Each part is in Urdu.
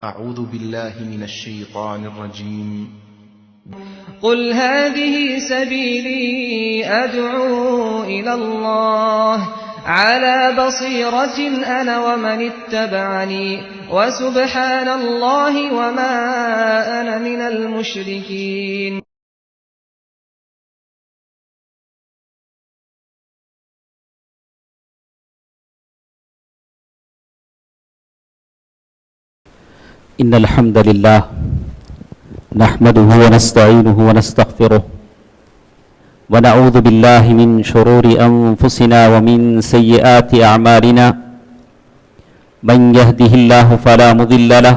أعوذ بالله من الشيطان الرجيم. قل هذه سبيلي أدعو إلى الله على بصيرة أنا ومن اتبعني وسبحان الله وما أنا من المشركين. إن الحمد لله نحمده ونستعينه ونستغفره ونعوذ بالله من شرور أنفسنا ومن سيئات أعمالنا من يهده الله فلا مضل له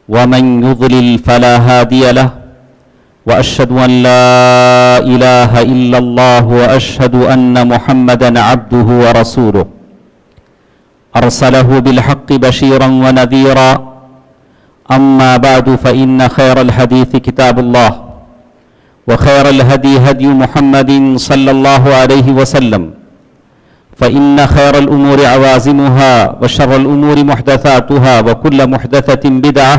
ومن يضلل فلا هادي له وأشهد أن لا إله إلا الله وأشهد أن محمدا عبده ورسوله أرسله بالحق بشيرا ونذيرا. أما بعد فإن خير الحديث كتاب الله وخير الهدي هدي محمد صلى الله عليه وسلم فإن خير الأمور عوازمها وشر الأمور محدثاتها وكل محدثة بدعة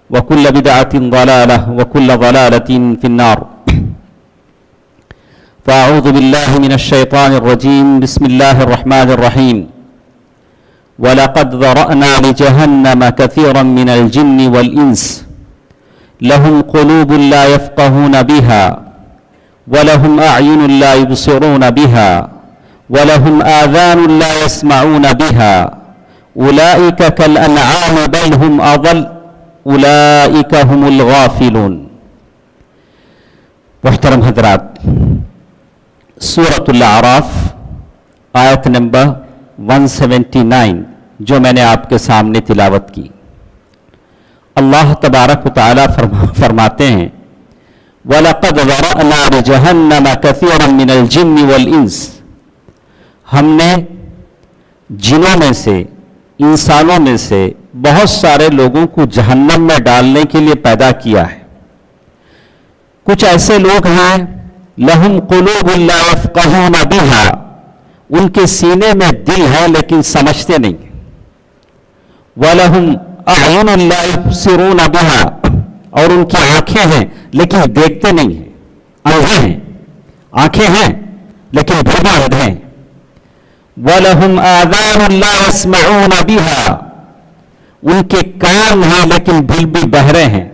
وكل بدعة ضلالة وكل ضلالة في النار. فأعوذ بالله من الشيطان الرجيم. بسم الله الرحمن الرحيم. وَلَقَدْ ذَرَأْنَا لِجَهَنَّمَ كَثِيرًا مِنَ الْجِنِّ وَالْإِنسِ لَهُمْ قُلُوبٌ لَا يَفْقَهُونَ بِهَا وَلَهُمْ أَعْيُنٌ لَا يُبْصِرُونَ بِهَا وَلَهُمْ آذَانٌ لَا يَسْمَعُونَ بِهَا أُولَئِكَ كَالْأَنْعَامِ بَلْ هُمْ أَضَلُّ أُولَئِكَ هُمُ الْغَافِلُونَ. محترم حضرات، سورۃ الاعراف آیت نمبر 179 جو میں نے آپ کے سامنے تلاوت کی، اللہ تبارک و تعالی فرماتے ہیں وَلَقَدْ ذَرَأْنَا لِجَهَنَّمَ كَثِيرًا مِنَ الْجِنِّ وَالْإِنسِ، ہم نے جنوں میں سے، انسانوں میں سے بہت سارے لوگوں کو جہنم میں ڈالنے کے لیے پیدا کیا ہے. کچھ ایسے لوگ ہیں لَهُمْ قُلُوبٌ لَا يَفْقَهُونَ بِهَا، ان کے سینے میں دل ہے لیکن سمجھتے نہیں. وَلَهُمْ أَعْيُنٌ لَا يُبْصِرُونَ بِهَا، اور ان کی آنکھیں ہیں لیکن دیکھتے نہیں ہیں، اندھے ہیں. آنکھیں ہیں لیکن پھر بھی اندھے ہیں. وَلَهُمْ آذَانٌ لَا يَسْمَعُونَ بِهَا، ان کے کان ہیں لیکن دل بھی بہرے ہیں،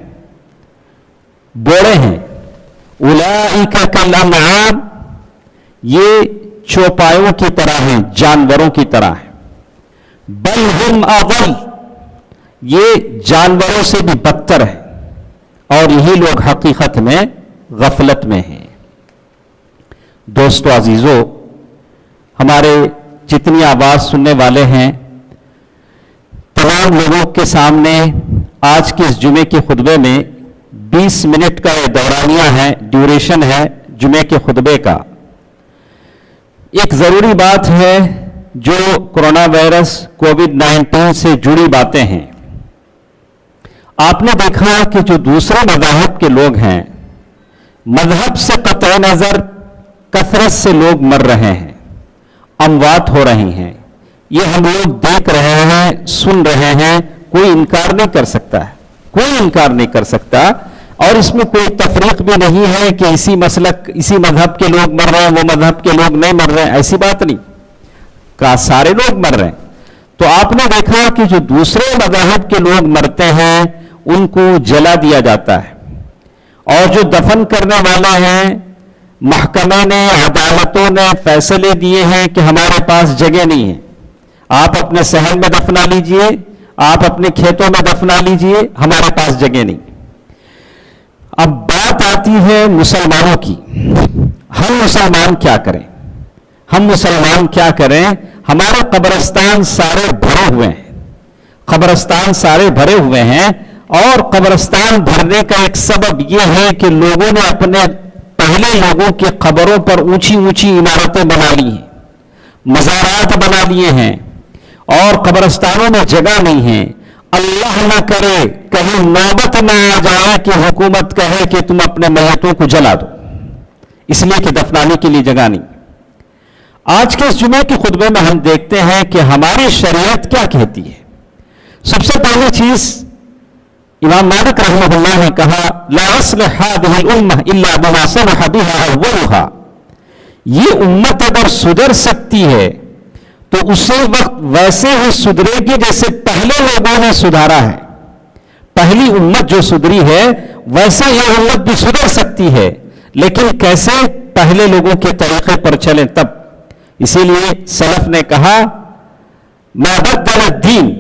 بوڑے ہیں. أُولَئِكَ كَالْأَنْعَامِ، یہ چوپایوں کی طرح ہیں، جانوروں کی طرح ہیں. بل ہم اضل، یہ جانوروں سے بھی بدتر ہیں، اور یہی لوگ حقیقت میں غفلت میں ہیں. دوستو عزیزو، ہمارے جتنی آواز سننے والے ہیں تمام لوگوں کے سامنے آج کے اس جمعے کے خطبے میں 20 منٹ کا یہ دورانیہ ہے، ڈیوریشن ہے جمعے کے خطبے کا. ایک ضروری بات ہے جو کرونا وائرس کووڈ-19 سے جڑی باتیں ہیں. آپ نے دیکھا کہ جو دوسرے مذاہب کے لوگ ہیں، مذہب سے قطع نظر کثرت سے لوگ مر رہے ہیں، اموات ہو رہی ہیں. یہ ہم لوگ دیکھ رہے ہیں، سن رہے ہیں، کوئی انکار نہیں کر سکتا ہے، کوئی انکار نہیں کر سکتا. اور اس میں کوئی تفریق بھی نہیں ہے کہ اسی مسلک، اسی مذہب کے لوگ مر رہے ہیں، وہ مذہب کے لوگ نہیں مر رہے ہیں، ایسی بات نہیں. کہا سارے لوگ مر رہے ہیں. تو آپ نے دیکھا کہ جو دوسرے مذاہب کے لوگ مرتے ہیں ان کو جلا دیا جاتا ہے، اور جو دفن کرنے والے ہیں محکمے نے، عدالتوں نے فیصلے دیے ہیں کہ ہمارے پاس جگہ نہیں ہے، آپ اپنے صحن میں دفنا لیجئے، آپ اپنے کھیتوں میں دفنا لیجئے، ہمارے پاس جگہ نہیں. اب بات آتی ہے مسلمانوں کی. ہم مسلمان کیا کریں؟ ہم مسلمان کیا کریں؟ ہمارے قبرستان سارے بھرے ہوئے ہیں، قبرستان سارے بھرے ہوئے ہیں. اور قبرستان بھرنے کا ایک سبب یہ ہے کہ لوگوں نے اپنے پہلے لوگوں کی قبروں پر اونچی اونچی عمارتیں بنا لی ہیں، مزارات بنا لیے ہیں، اور قبرستانوں میں جگہ نہیں ہے. اللہ نہ کرے کہیں نوبت نہ آ جائے کہ حکومت کہے کہ تم اپنے میتوں کو جلا دو، اس لیے کہ دفنانے کے لیے جگہ نہیں. آج کے اس جمعے کے خطبے میں ہم دیکھتے ہیں کہ ہماری شریعت کیا کہتی ہے. سب سے پہلی چیز امام مالک رحمہ اللہ نے کہا لا اصلح هذه الامه الا بما صلح بها اولها. یہ امت اگر سدھر سکتی ہے تو اسی وقت ویسے ہی سدھرے گی جیسے پہلے لوگوں نے سدھارا ہے. پہلی امت جو سدھری ہے ویسے یہ امت بھی سدھر سکتی ہے، لیکن کیسے؟ پہلے لوگوں کے طریقے پر چلیں تب. اسی لیے سلف نے کہا ما بدل الدین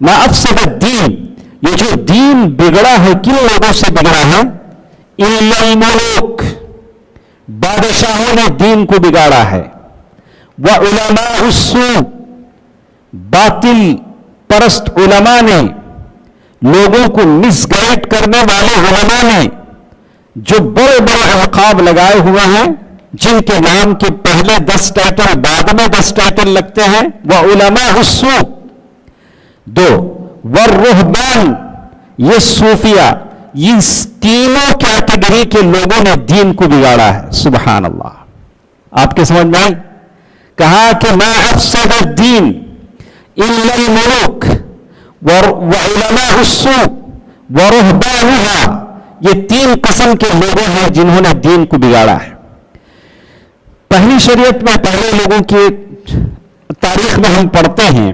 ما افسد الدین. یہ جو دین بگڑا ہے کن لوگوں سے بگڑا ہے؟ الا الملوک، بادشاہوں نے دین کو بگاڑا ہے. وعلماء السوء، باطل پرست علماء نے، لوگوں کو مس گائیڈ کرنے والے علماء نے جو بڑے بڑے القاب لگائے ہوئے ہیں، جن کے نام کے پہلے 10 ٹائٹل بعد میں 10 ٹائٹل لگتے ہیں. وعلماء السوء. 2 والرہبان، یہ صوفیہ، یہ تینوں کیٹیگری کے لوگوں نے دین کو بگاڑا ہے. سبحان اللہ. آپ کے سمجھ میں آئی؟ کہا کہ ما افسد الدین الا الملوک وعلماء السوء ورہبانها. یہ 3 قسم کے لوگوں ہیں جنہوں نے دین کو بگاڑا ہے. پہلی شریعت میں پہلے لوگوں کی تاریخ میں ہم پڑھتے ہیں،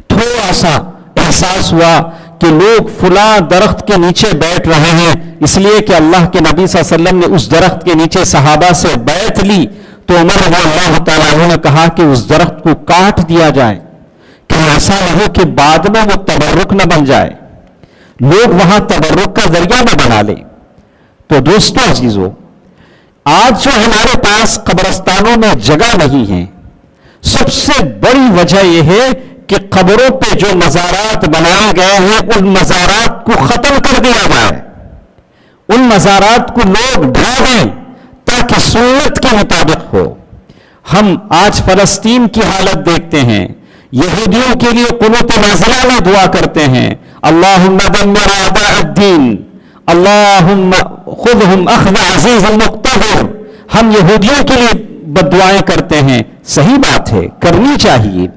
تھوڑا سا احساس ہوا کہ لوگ فلاں درخت کے نیچے بیٹھ رہے ہیں اس لیے کہ اللہ کے نبی صلی اللہ علیہ وسلم نے اس درخت کے نیچے صحابہ سے بیعت لی، تو عمر رضی اللہ تعالیٰ عنہ نے کہا کہ اس درخت کو کاٹ دیا جائے کہ ایسا نہ ہو کہ بعد میں وہ تبرک نہ بن جائے، لوگ وہاں تبرک کا ذریعہ نہ بنا لیں. تو دوستوں عزیزو، آج جو ہمارے پاس قبرستانوں میں جگہ نہیں ہے، سب سے بڑی وجہ یہ ہے کہ قبروں پہ جو مزارات بنائے گئے ہیں ان مزارات کو ختم کر دیا جائے، ان مزارات کو لوگ ڈھا دیں تاکہ سنت کے مطابق ہو. ہم آج فلسطین کی حالت دیکھتے ہیں، یہودیوں کے لیے قنوت نازلہ میں دعا کرتے ہیں اللہم دمر اعداء الدین اللہم خذہم اخذ عزیز مقتدر. ہم یہودیوں کے لیے بد دعائیں کرتے ہیں، صحیح بات ہے، کرنی چاہیے،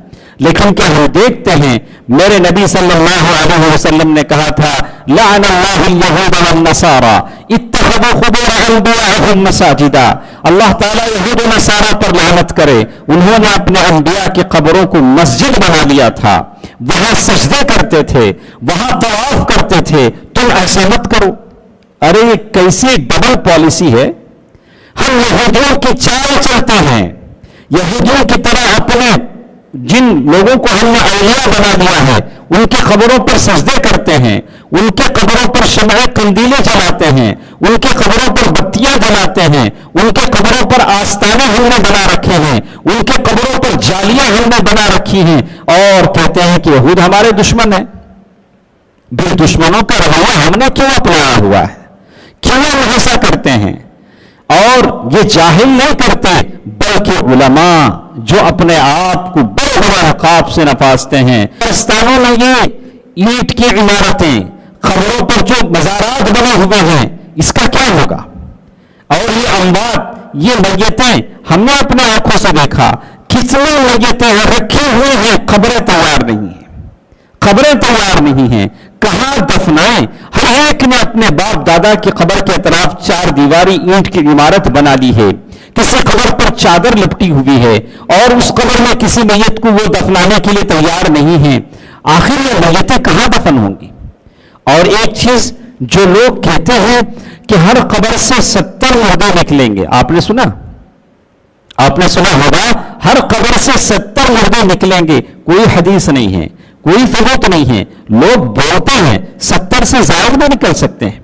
لیکن کیا ہم دیکھتے ہیں میرے نبی صلی اللہ علیہ وسلم نے کہا تھا لعن اللہ اليہود والنصارى اتخذوا قبور انبیائهم مساجدا. اللہ تعالیٰ یہود و نصارہ پر لعنت کرے، انہوں نے اپنے انبیاء کی قبروں کو مسجد بنا لیا تھا، وہاں سجدے کرتے تھے، وہاں طواف کرتے تھے. تم ایسا مت کرو. ارے یہ کیسی ڈبل پالیسی ہے. ہم یہودیوں کی چال چلتے ہیں، یہودیوں کی طرح اپنے جن لوگوں کو ہم نے اولیاء بنا دیا ہے ان کی قبروں پر سجدے کرتے ہیں، ان کے قبروں پر شمع قندیلیں جلاتے ہیں، ان کے قبروں پر بتیاں جلاتے ہیں، ان کے قبروں پر آستانے ہم نے بنا رکھے ہیں، ان کے قبروں پر جالیاں ہم نے بنا رکھی ہیں، اور کہتے ہیں کہ یہود ہمارے دشمن ہیں. بھی دشمنوں کا رویہ ہم نے کیوں اپنایا ہوا ہے؟ کیوں ہم ایسا کرتے ہیں؟ اور یہ جاہل نہیں کرتے بلکہ علماء جو اپنے آپ کو بڑے بڑے عقاب سے نوازتے ہیں. قبرستانوں میں یہ اینٹ کی عمارتیں، قبروں پر جو مزارات بنے ہوئے ہیں، اس کا کیا ہوگا؟ اور یہ اموات، یہ میتیں ہم نے اپنے آنکھوں سے دیکھا، کتنی میتیں رکھی ہوئی ہیں، قبریں تیار نہیں ہیں، قبریں تیار نہیں ہیں. کہاں دفنائیں؟ ہر ایک نے اپنے باپ دادا کی قبر کے اطراف 4 دیواری اینٹ کی عمارت بنا لی ہے، کسی قبر پر چادر لپٹی ہوئی ہے، اور اس قبر میں کسی میت کو وہ دفنانے کے لیے تیار نہیں ہے. آخر یہ میتیں کہاں دفن ہوں گی؟ اور ایک چیز جو لوگ کہتے ہیں کہ ہر قبر سے 70 مردے نکلیں گے، آپ نے سنا ہوگا ہر قبر سے 70 مردے نکلیں گے. کوئی حدیث نہیں ہے، کوئی ثبوت نہیں ہے. لوگ بولتے ہیں 70 سے زائد میں نکل سکتے ہیں،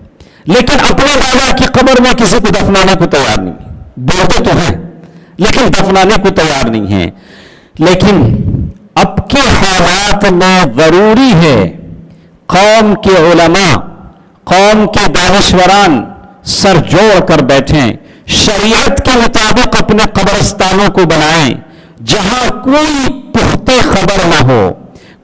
لیکن اپنے دادا کی قبر میں کسی کو دفنانے کو تیار نہیں. بولتے تو ہیں لیکن دفنانے کو تیار نہیں ہیں. لیکن اب کے حالات میں ضروری ہے قوم کے علماء، قوم کے دانشوران سر جوڑ کر بیٹھیں، شریعت کے مطابق اپنے قبرستانوں کو بنائیں جہاں کوئی پختہ قبر نہ ہو،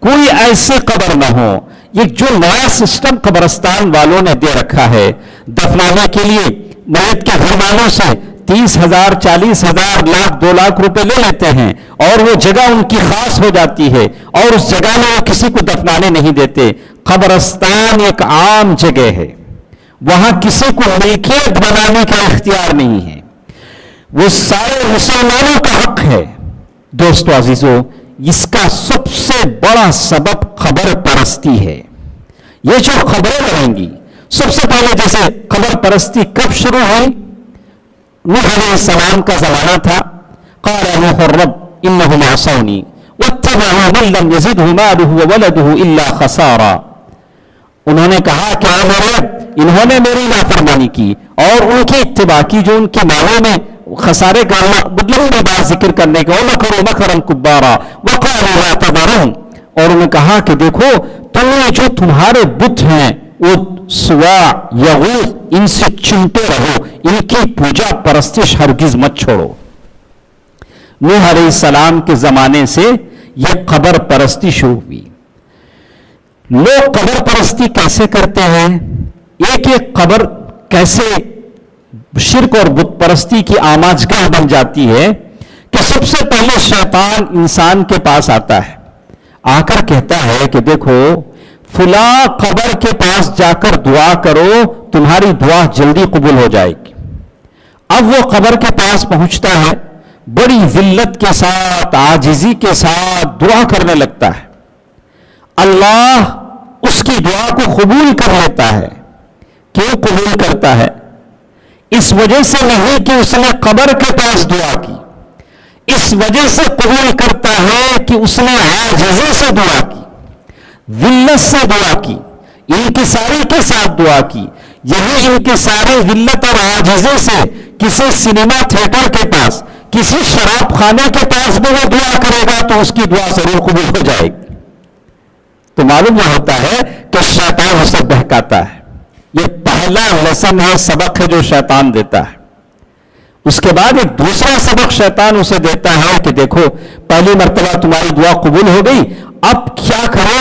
کوئی ایسی قبر نہ ہو. یہ جو نیا سسٹم قبرستان والوں نے دے رکھا ہے، دفنانے کے لیے میت کے گھر والوں سے 30,000 40,000 لاکھ 2 لاکھ روپے لے لیتے ہیں اور وہ جگہ ان کی خاص ہو جاتی ہے اور اس جگہ میں وہ کسی کو دفنانے نہیں دیتے. قبرستان ایک عام جگہ ہے, وہاں کسی کو ملکیت بنانے کا اختیار نہیں ہے, وہ سارے مسلمانوں کا حق ہے. دوستو عزیزو, اس کا سب سے بڑا سبب قبر پرستی ہے. یہ جو خبریں بنیں گی, سب سے پہلے جیسے قبر پرستی کب شروع ہوئی؟ نوح علیہ السلام کا زمانہ تھا. قال نوح الرب انهم عصوني واتبعوا من لم يزده ماله وولده الا خسارا. انہوں نے کہا کہ اے میرے رب, انہوں نے میری نافرمانی کی اور ان کی اتباع کی جو ان کے مالوں میں خسارے کا مطلب بات ذکر کرنے کے. وَمَكَرُوا مَكْرًا كُبَّارًا وَقَالُوا لَا تَذَرُونَ, اور انہوں نے کہا کہ دیکھو تم جو تمہارے بت ہیں وہ سوا یغوث, ان سے چمٹے رہو, ان کی پوجا پرستش ہرگز مت چھوڑو. نوح علیہ السلام کے زمانے سے یہ قبر پرستی شروع ہوئی. لوگ قبر پرستی کیسے کرتے ہیں؟ ایک قبر کیسے شرک اور بت پرستی کی آماجگاہ بن جاتی ہے کہ سب سے پہلے شیطان انسان کے پاس آتا ہے, آ کر کہتا ہے کہ دیکھو فلاں قبر کے پاس جا کر دعا کرو, تمہاری دعا جلدی قبول ہو جائے گی. اب وہ قبر کے پاس پہنچتا ہے, بڑی ذلت کے ساتھ عاجزی کے ساتھ دعا کرنے لگتا ہے. اللہ اس کی دعا کو قبول کر لیتا ہے. کیوں قبول کرتا ہے؟ اس وجہ سے نہیں کہ اس نے قبر کے پاس دعا کی, اس وجہ سے قبول کرتا ہے کہ اس نے عاجزی سے دعا کی, ذلت سے دعا کی, انکساری کے ساتھ دعا کی. یہی انکساری ذلت اور عاجزی سے کسی سنیما تھیٹر کے پاس, کسی شراب خانے کے پاس بھی وہ دعا کرے گا تو اس کی دعا ضرور قبول ہو جائے گی. تو معلوم یہ ہوتا ہے کہ شیطان اسے بہکاتا ہے. یہ پہلا لیسن ہے, سبق ہے جو شیطان دیتا ہے. اس کے بعد ایک دوسرا سبق شیطان اسے دیتا ہے کہ دیکھو پہلی مرتبہ تمہاری دعا قبول ہو گئی, اب کیا کرو,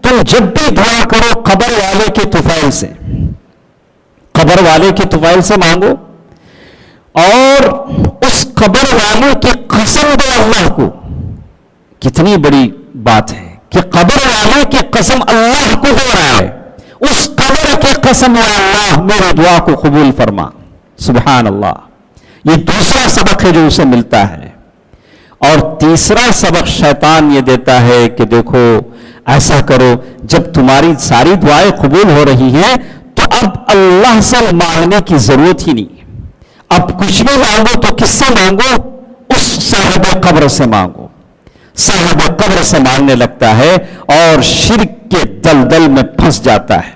تم جب بھی دعا کرو قبر والے کے طفیل سے, قبر والے کے طفیل سے مانگو اور اس قبر والے کی قسم دو اللہ کو. کتنی بڑی بات ہے کہ قبر والے کی قسم اللہ کو دے رہا ہے, اس قبر کی قسم یا اللہ میری دعا کو قبول فرما. سبحان اللہ. یہ دوسرا سبق ہے جو اسے ملتا ہے. اور تیسرا سبق شیطان یہ دیتا ہے کہ دیکھو ایسا کرو, جب تمہاری ساری دعائیں قبول ہو رہی ہیں تو اب اللہ سے مانگنے کی ضرورت ہی نہیں. اب کچھ بھی مانگو تو کس سے مانگو؟ اس صاحب قبر سے مانگو. صاحب قبر سے مانگنے لگتا ہے اور شرک کے دلدل میں پھنس جاتا ہے.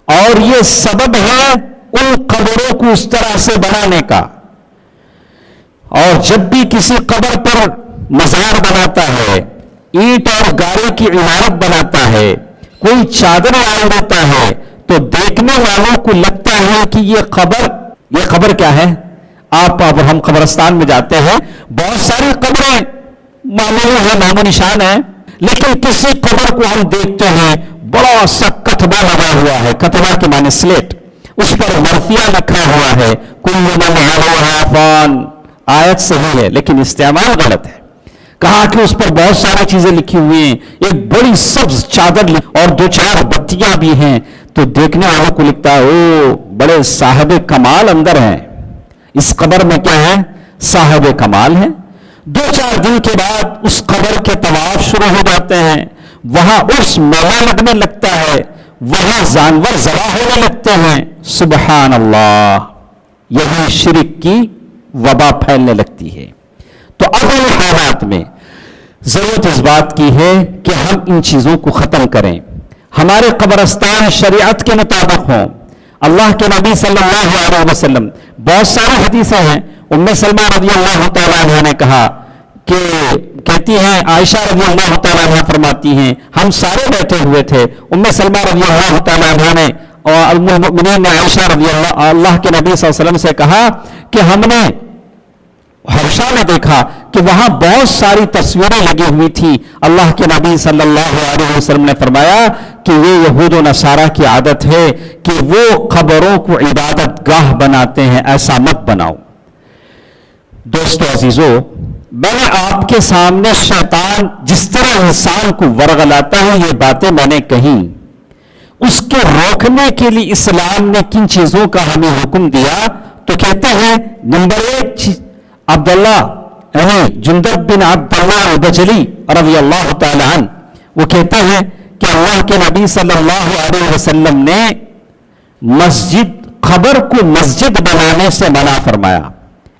اور یہ سبب ہے ان قبروں کو اس طرح سے بنانے کا. اور جب بھی کسی قبر پر مزار بناتا ہے, اینٹ اور گارے کی عمارت بناتا ہے, کوئی چادر ڈال دیتا ہے, تو دیکھنے والوں کو لگتا ہے کہ یہ قبر کیا ہے. آپ اب ہم قبرستان میں جاتے ہیں, بہت ساری قبریں معمولی ہیں, نام و نشان ہے, لیکن کسی قبر کو ہم دیکھتے ہیں بڑا سا کتبہ لگا ہوا ہے. کتبہ کے معنی سلیٹ, اس پر مرثیہ لکھا ہوا ہے, کل من علیہا فان. آیت صحیح ہے لیکن استعمال غلط ہے. کہا کہ اس پر بہت ساری چیزیں لکھی ہوئی ہیں, ایک بڑی سبز چادر اور 2-4 بتیاں بھی ہیں, تو دیکھنے والوں کو لکھتا ہے او بڑے صاحب کمال اندر ہیں. اس قبر میں کیا ہے؟ صاحب کمال ہے. 2-4 دن کے بعد اس قبر کے طواف شروع ہو جاتے ہیں, وہاں عرس میلہ لگنے لگتا ہے, وہاں جانور ذبح ہونے لگتے ہیں. سبحان اللہ. یہی شرک کی وبا پھیلنے لگتی ہے. تو اب ان حالات میں ضرورت اس بات کی ہے کہ ہم ان چیزوں کو ختم کریں, ہمارے قبرستان شریعت کے مطابق ہوں. اللہ کے نبی صلی اللہ علیہ وسلم, بہت سارے حدیثیں ہیں. ام سلمہ رضی اللہ تعالیٰ عنہ نے کہا کہ کہتی ہیں, عائشہ رضی اللہ تعالیٰ عنہ فرماتی ہیں ہم سارے بیٹھے ہوئے تھے. ام سلمہ رضی اللہ تعالیٰ عنہ نے اور المؤمنین عائشہ رضی اللہ کے نبی صلی اللہ علیہ وسلم سے کہا کہ ہم نے حبشہ میں دیکھا کہ وہاں بہت ساری تصویریں لگی ہوئی تھی. اللہ کے نبی صلی اللہ علیہ وسلم نے فرمایا کہ یہ یہود و نصارہ کی عادت ہے کہ وہ قبروں کو عبادت گاہ بناتے ہیں, ایسا مت بناؤ. دوستو عزیزو، میں نے آپ کے سامنے شیطان جس طرح انسان کو ورغلاتا ہے یہ باتیں میں نے کہیں، اس کے روکنے کے لیے اسلام نے کن چیزوں کا ہمیں حکم دیا؟ تو کہتے ہیں نمبر 1 عبداللہ جندب بن عبداللہ البجلی رضی اللہ تعالی عنہ، وہ کہتے ہیں کہ اللہ کے نبی صلی اللہ علیہ وسلم نے قبر کو مسجد بنانے سے منع فرمایا،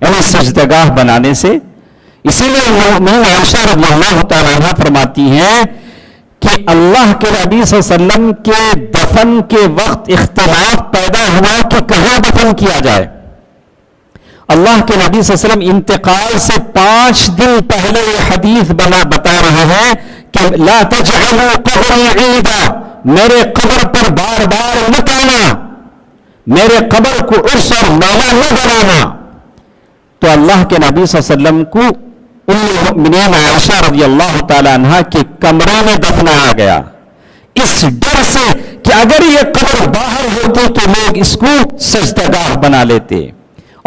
یعنی سجدگاہ بنانے سے۔ اسی لیے عائشہ رضی اللہ تعالی عنہ فرماتی ہیں کہ اللہ کے نبی صلی اللہ علیہ وسلم کے دفن کے وقت اختلاف پیدا ہوا کہ کہاں دفن کیا جائے۔ اللہ کے نبی صلی اللہ علیہ وسلم انتقال سے 5 دن پہلے یہ حدیث بتا رہے ہیں کہ لا تجعلوا قبری عیدا، میرے قبر پر بار بار مت آنا، میرے قبر کو عرس اور میلہ نہ بنانا۔ تو اللہ کے نبی صلی اللہ علیہ وسلم کو ام المؤمنین عائشہ رضی اللہ تعالی عنہ کے کمرے میں دفنایا گیا، اس ڈر سے کہ اگر یہ قبر باہر ہوتی تو لوگ اس کو سجدگاہ بنا لیتے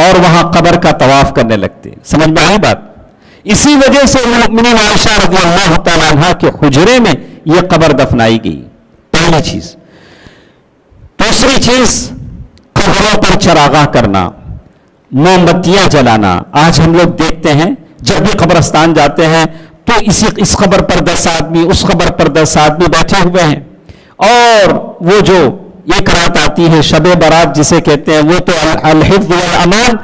اور وہاں قبر کا طواف کرنے لگتے۔ سمجھ میں آئی بات؟ اسی وجہ سے ام المؤمنین عائشہ رضی اللہ تعالی عنہ کے حجرے میں یہ قبر دفنائی گئی، پہلی چیز۔ دوسری چیز، قبروں پر چراغاں کرنا، موم بتیاں جلانا۔ آج ہم لوگ دیکھتے ہیں جب بھی قبرستان جاتے ہیں تو اس قبر پر 10 آدمی، اس قبر پر 10 آدمی بیٹھے ہوئے ہیں، اور وہ جو ایک رات آتی ہے شب برات جسے کہتے ہیں، وہ تو الحفظ والامان،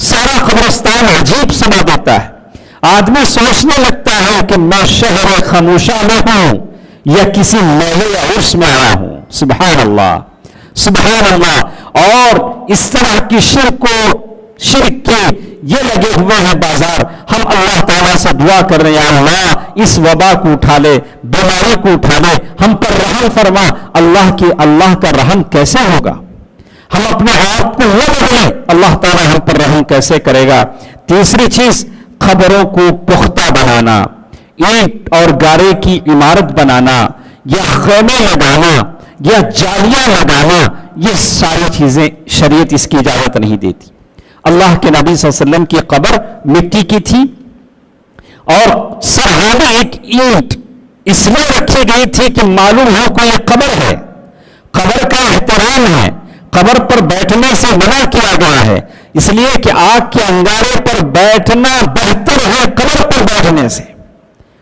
سارا قبرستان عجیب سما دیتا ہے۔ آدمی سوچنے لگتا ہے کہ میں شہر خاموشہ میں ہوں یا کسی میلے یا عرس میں آیا ہوں۔ سبحان اللہ، سبحان اللہ۔ اور اس طرح کی شرک کے یہ لگے ہوئے ہیں بازار۔ ہم اللہ تعالیٰ سے دعا کر رہے ہیں، اللہ اس وبا کو اٹھا لے، بیماری کو اٹھا لے، ہم پر رحم فرما۔ اللہ کا رحم کیسے ہوگا؟ ہم اپنے آپ کو نہ بدلیں، اللہ تعالیٰ ہم پر رحم کیسے کرے گا؟ تیسری چیز، قبروں کو پختہ بنانا، اینٹ اور گارے کی عمارت بنانا یا خیمے لگانا یا جالیاں لگانا، یہ ساری چیزیں شریعت اس کی اجازت نہیں دیتی۔ اللہ کے نبی صلی اللہ علیہ وسلم کی قبر مٹی کی تھی اور سرحانہ ایک اینٹ اس لیے رکھی گئی تھی کہ معلوم ہو کہ یہ قبر ہے، قبر کا احترام ہے، قبر پر بیٹھنے سے منع کیا گیا ہے، اس لیے کہ آگ کے انگارے پر بیٹھنا بہتر ہے قبر پر بیٹھنے سے،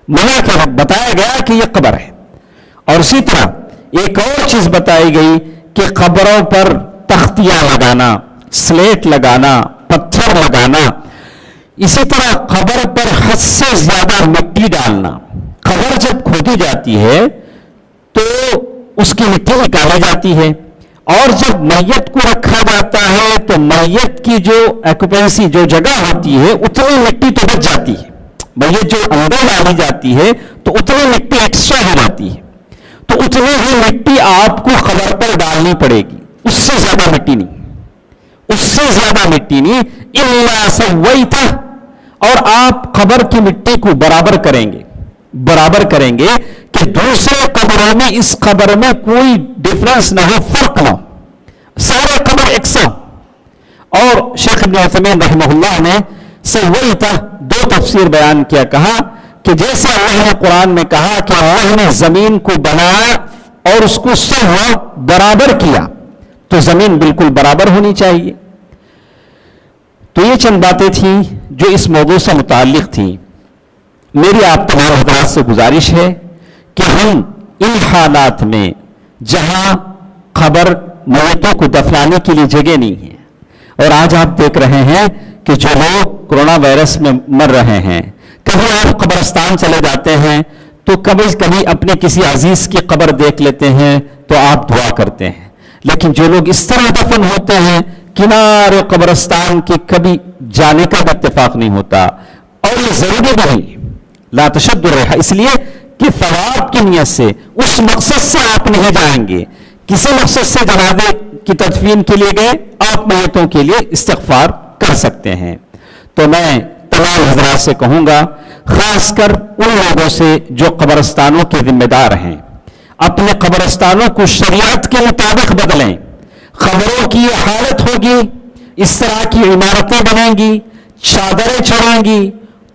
منع کیا بتایا گیا کہ یہ قبر ہے۔ اور اسی طرح ایک اور چیز بتائی گئی کہ قبروں پر تختیاں لگانا، سلیٹ لگانا، پتھر لگانا، اسی طرح قبر پر حد سے زیادہ مٹی ڈالنا۔ قبر جب کھودی جاتی ہے تو اس کی مٹی نکالی جاتی ہے، اور جب میت کو رکھا جاتا ہے تو میت کی جو ایکوپینسی جو جگہ ہوتی ہے اتنی مٹی تو بچ جاتی ہے، میت جو اندر ڈالی جاتی ہے تو اتنی مٹی ایکسٹرا ہو جاتی ہے، تو اتنی ہی مٹی آپ کو قبر پر ڈالنی پڑے گی، اس سے زیادہ مٹی نہیں، اس سے زیادہ مٹی نہیں۔ الا سویتہ، اور آپ قبر کی مٹی کو برابر کریں گے کہ دوسرے قبروں میں اس قبر میں کوئی ڈفرنس نہ ہو، فرق نہ ہو، سارے قبر یکساں۔ اور شیخ ابن عثیمین رحمہ اللہ نے سویتہ 2 تفسیر بیان کیا، کہا کہ جیسے اللہ نے قرآن میں کہا کہ اللہ نے زمین کو بنایا اور اس کو سوا برابر کیا، تو زمین بالکل برابر ہونی چاہیے۔ تو یہ چند باتیں تھیں جو اس موضوع سے متعلق تھیں۔ میری آپ تمام حضرات سے گزارش ہے کہ ہم ان حالات میں جہاں قبر میتوں کو دفنانے کے لیے جگہ نہیں ہے، اور آج آپ دیکھ رہے ہیں کہ جو لوگ کورونا وائرس میں مر رہے ہیں، کبھی آپ قبرستان چلے جاتے ہیں تو کبھی اپنے کسی عزیز کی قبر دیکھ لیتے ہیں تو آپ دعا کرتے ہیں، لیکن جو لوگ اس طرح دفن ہوتے ہیں کنارے قبرستان کے کبھی جانے کا بھی اتفاق نہیں ہوتا، اور یہ ضروری نہیں، لا تشد الرحال، اس لیے کہ ثواب کی نیت سے اس مقصد سے آپ نہیں جائیں گے، کسی مقصد سے جنازے کی تدفین کے لیے گئے، آپ میتوں کے لیے استغفار کر سکتے ہیں۔ تو میں تمام حضرات سے کہوں گا، خاص کر ان لوگوں سے جو قبرستانوں کے ذمہ دار ہیں، اپنے قبرستانوں کو شریعت کے مطابق بدلیں۔ قبروں کی یہ حالت ہوگی، اس طرح کی عمارتیں بنیں گی، چادریں چڑھیں گی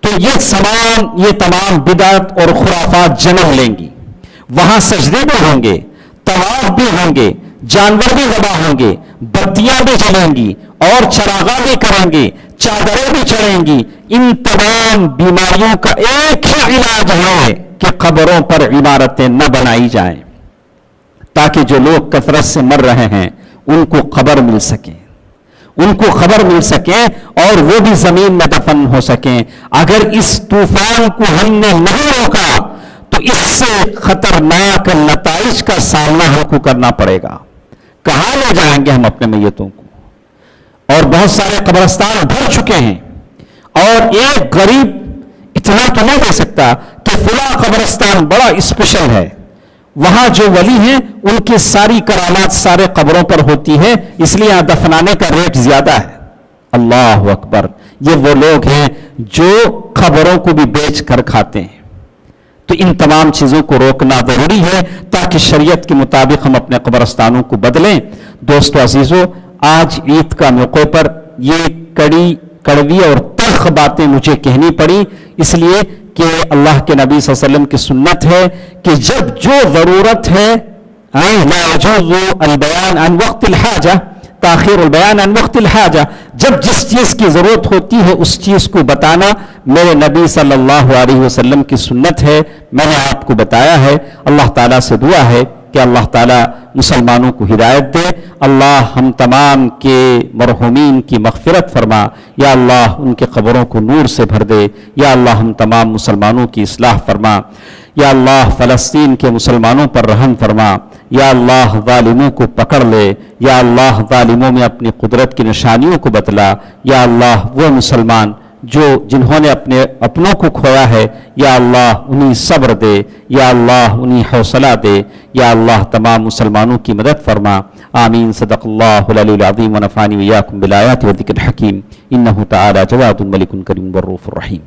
تو یہ تمام بدعت اور خرافات جنم لیں گی. وہاں سجدے بھی ہوں گے، طواف بھی ہوں گے، جانور بھی ذبح ہوں گے، بتیاں بھی جلیں گی اور چراغاں بھی کریں گے، چادریں بھی چڑھیں گی. ان تمام بیماریوں کا ایک ہی علاج ہے کہ قبروں پر عمارتیں نہ بنائی جائیں، تاکہ جو لوگ کثرت سے مر رہے ہیں ان کو قبر مل سکے، ان کو خبر مل سکے اور وہ بھی زمین میں دفن ہو سکیں. اگر اس طوفان کو ہم نے نہیں روکا تو اس سے خطرناک نتائج کا سامنا ہم کو کرنا پڑے گا. کہاں لے جائیں گے ہم اپنے میتوں کو؟ اور بہت سارے قبرستان بھر چکے ہیں، اور ایک غریب اتنا تو نہیں دے سکتا کہ فلاں قبرستان بڑا اسپیشل ہے، وہاں جو ولی ہیں ان کی ساری کرامات سارے قبروں پر ہوتی ہے، اس لیے یہاں دفنانے کا ریٹ زیادہ ہے. اللہ اکبر. یہ وہ لوگ ہیں جو قبروں کو بھی بیچ کر کھاتے ہیں. تو ان تمام چیزوں کو روکنا ضروری ہے تاکہ شریعت کے مطابق ہم اپنے قبرستانوں کو بدلیں. دوستو عزیزو، آج عید کا موقع پر یہ کڑوی اور تلخ باتیں مجھے کہنی پڑی، اس لیے کہ اللہ کے نبی صلی اللہ علیہ وسلم کی سنت ہے کہ جب جو ضرورت ہے، لا يجوز البیان عن وقت الحاجہ، تاخیر البیان عن وقت الحاجہ، جب جس چیز کی ضرورت ہوتی ہے اس چیز کو بتانا میرے نبی صلی اللہ علیہ وسلم کی سنت ہے. میں نے آپ کو بتایا ہے. اللہ تعالیٰ سے دعا ہے کہ اللہ تعالیٰ مسلمانوں کو ہدایت دے. اللہ ہم تمام کے مرحومین کی مغفرت فرما. یا اللہ ان کے قبروں کو نور سے بھر دے. یا اللہ ہم تمام مسلمانوں کی اصلاح فرما. یا اللہ فلسطین کے مسلمانوں پر رحم فرما. یا اللہ ظالموں کو پکڑ لے. یا اللہ ظالموں میں اپنی قدرت کی نشانیوں کو بتلا. یا اللہ وہ مسلمان جنہوں نے اپنوں کو کھویا ہے، یا اللہ انہیں صبر دے. یا اللہ انہیں حوصلہ دے. یا اللہ تمام مسلمانوں کی مدد فرما. آمین. صدق اللہ العلی العظیم ونفعنی وإياکم بالآیات والذکر الحکیم. انہ تعالی جواد ملک کریم والرؤوف الرحیم.